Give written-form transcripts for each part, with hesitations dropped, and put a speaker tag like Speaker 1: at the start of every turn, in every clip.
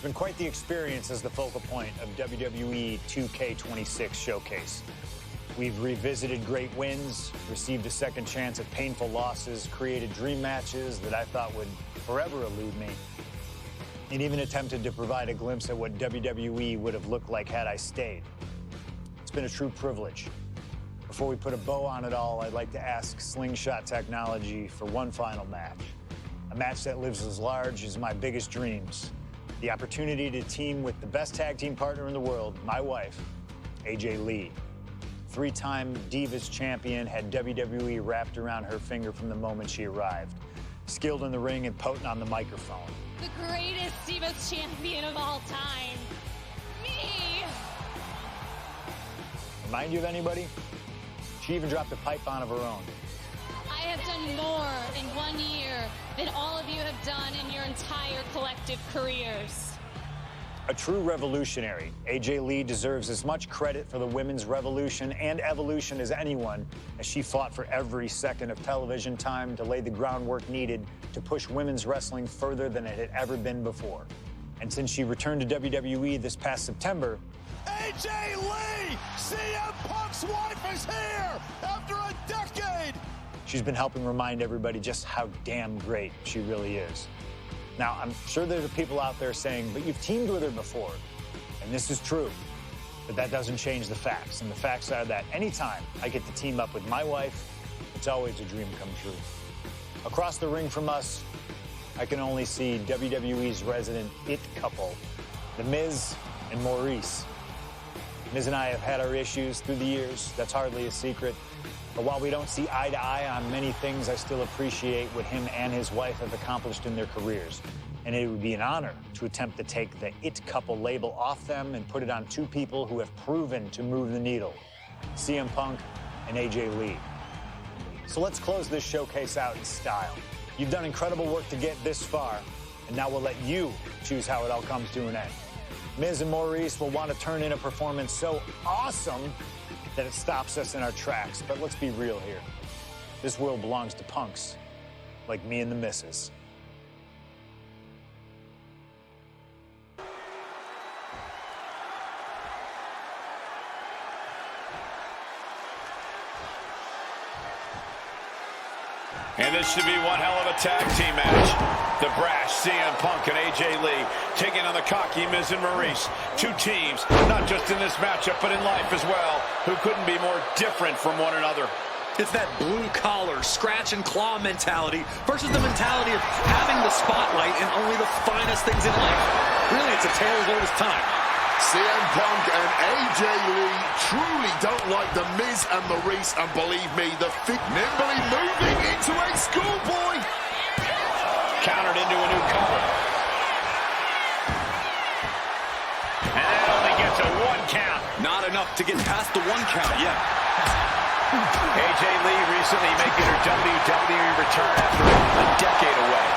Speaker 1: It's been quite the experience as the focal point of WWE 2K26 Showcase. We've revisited great wins, received a second chance at painful losses, created dream matches that I thought would forever elude me, and even attempted to provide a glimpse at what WWE would have looked like had I stayed. It's been a true privilege. Before we put a bow on it all, I'd like to ask Slingshot Technology for one final match. A match that lives as large as my biggest dreams. The opportunity to team with the best tag team partner in the world, my wife, AJ Lee. Three-time Divas champion, had WWE wrapped around her finger from the moment she arrived. Skilled in the ring and potent on the microphone.
Speaker 2: The greatest Divas champion of all time. Me!
Speaker 1: Remind you of anybody? She even dropped a pipe on of her own.
Speaker 2: I have done more in 1 year than all of you have done in your entire collective careers.
Speaker 1: A true revolutionary, AJ Lee deserves as much credit for the women's revolution and evolution as anyone, as she fought for every second of television time to lay the groundwork needed to push women's wrestling further than it had ever been before. And since she returned to WWE this past September,
Speaker 3: AJ Lee, CM Punk's wife, is here after a decade.
Speaker 1: She's been helping remind everybody just how damn great she really is. Now, I'm sure there are people out there saying, but you've teamed with her before. And this is true, but that doesn't change the facts. And the facts are that anytime I get to team up with my wife, it's always a dream come true. Across the ring from us, I can only see WWE's resident it couple, The Miz and Maurice. Miz and I have had our issues through the years. That's hardly a secret. But while we don't see eye to eye on many things, I still appreciate what him and his wife have accomplished in their careers. And it would be an honor to attempt to take the it couple label off them and put it on two people who have proven to move the needle, CM Punk and AJ Lee. So let's close this showcase out in style. You've done incredible work to get this far, and now we'll let you choose how it all comes to an end. Miz and Maurice will want to turn in a performance so awesome that it stops us in our tracks. But let's be real here. This world belongs to punks like me and the missus.
Speaker 4: And this should be one hell of a tag team match. The brash CM Punk and AJ Lee taking on the cocky Miz and Maurice. Two teams, not just in this matchup, but in life as well, who couldn't be more different from one another.
Speaker 5: It's that blue-collar, scratch-and-claw mentality versus the mentality of having the spotlight and only the finest things in life. Really, it's a tale as old as time.
Speaker 3: CM Punk and AJ Lee truly don't like the Miz and Maurice, and believe me, the feet nimbly moving into a schoolboy.
Speaker 4: Countered into a new cover. And that only gets a 1 count.
Speaker 5: Not enough to get past the 1 count yet.
Speaker 4: AJ Lee recently making her WWE return after a decade away.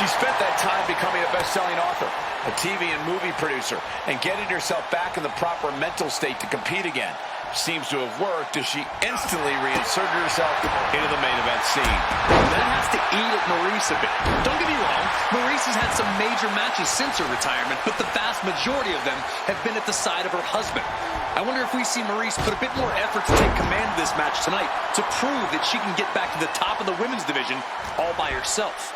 Speaker 4: She spent that time becoming a best-selling author, a TV and movie producer, and getting herself back in the proper mental state to compete again. Seems to have worked as she instantly reinserted herself into the main event scene.
Speaker 5: That has to eat at Maurice a bit. Don't get me wrong, Maurice has had some major matches since her retirement, but the vast majority of them have been at the side of her husband. I wonder if we see Maurice put a bit more effort to take command of this match tonight to prove that she can get back to the top of the women's division all by herself.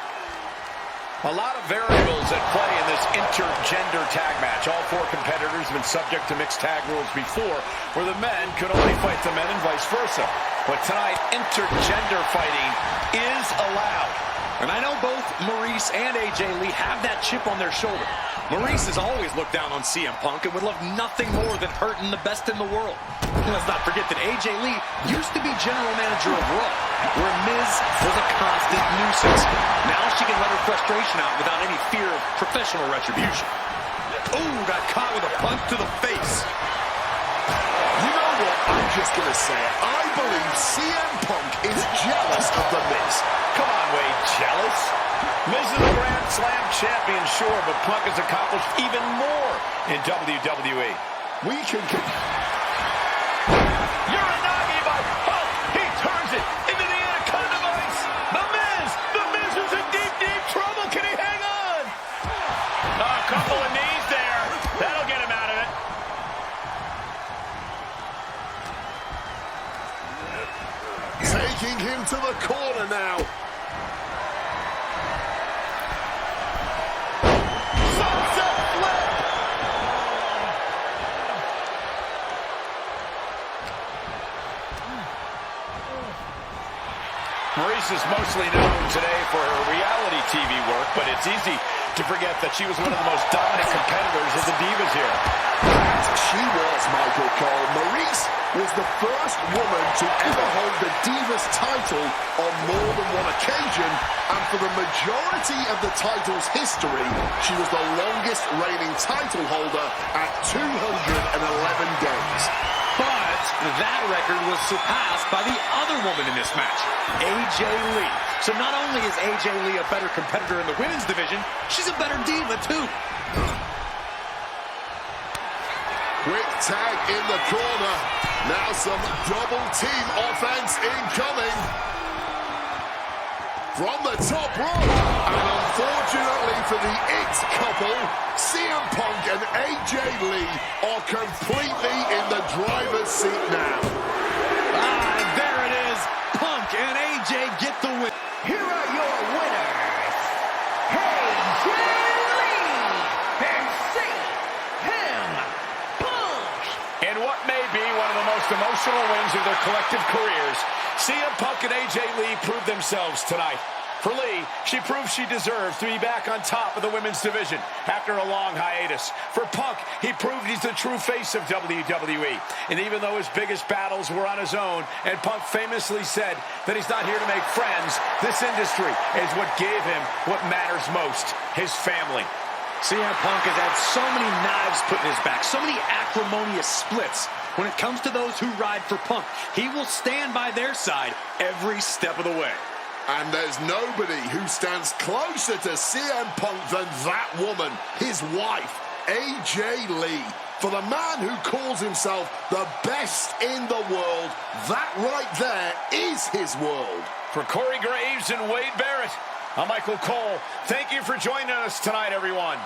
Speaker 4: A lot of variables at play in this intergender tag match. All 4 competitors have been subject to mixed tag rules before, where the men could only fight the men and vice versa. But tonight, intergender fighting is allowed.
Speaker 5: And I know both Maurice and AJ Lee have that chip on their shoulder. Maurice has always looked down on CM Punk and would love nothing more than hurting the best in the world. And let's not forget that AJ Lee used to be general manager of Raw, where Miz was a constant nuisance. Now she can let her frustration out without any fear of professional retribution. Ooh, got caught with a punch to the face.
Speaker 3: You know what? I'm just going to say it. I believe CM Punk is jealous of The Miz.
Speaker 4: Come on, Wade, jealous? Miz is a Grand Slam champion, sure, but Punk has accomplished even more in WWE.
Speaker 3: We can...
Speaker 4: Uranagi by Punk. He turns it into the Anaconda Vice. The Miz is in deep, deep trouble. Can he hang on? A couple of knees there.
Speaker 3: him to the corner now. Sunset flip.
Speaker 4: Maryse is mostly known today for her reality TV work, but it's easy to forget that she was one of the most dominant competitors of the Divas era.
Speaker 3: She was, Michael Cole. Maryse was the first woman to ever hold the Divas title on more than one occasion, and for the majority of the title's history, she was the longest reigning title holder at 211 days.
Speaker 5: But that record was surpassed by the other woman in this match, AJ Lee. So not only is AJ Lee a better competitor in the women's division, she's a better diva too.
Speaker 3: Quick tag in the corner. Now some double team offense incoming. From the top rope. And unfortunately for the It couple, CM Punk and AJ Lee are completely in the driver's seat now.
Speaker 5: And there it is. Punk and AJ get the win.
Speaker 6: Here are your winners, AJ Lee and CM Punk.
Speaker 4: In what may be one of the most emotional wins of their collective careers, CM Punk and AJ Lee proved themselves tonight. For Lee, she proved she deserves to be back on top of the women's division after a long hiatus. For Punk, he proved he's the true face of WWE. And even though his biggest battles were on his own, and Punk famously said that he's not here to make friends, this industry is what gave him what matters most, his family.
Speaker 5: CM Punk has had so many knives put in his back, so many acrimonious splits. When it comes to those who ride for Punk, he will stand by their side every step of the way.
Speaker 3: And there's nobody who stands closer to CM Punk than that woman, his wife, AJ Lee. For the man who calls himself the best in the world, that right there is his world.
Speaker 4: For Corey Graves and Wade Barrett, I'm Michael Cole. Thank you for joining us tonight, everyone.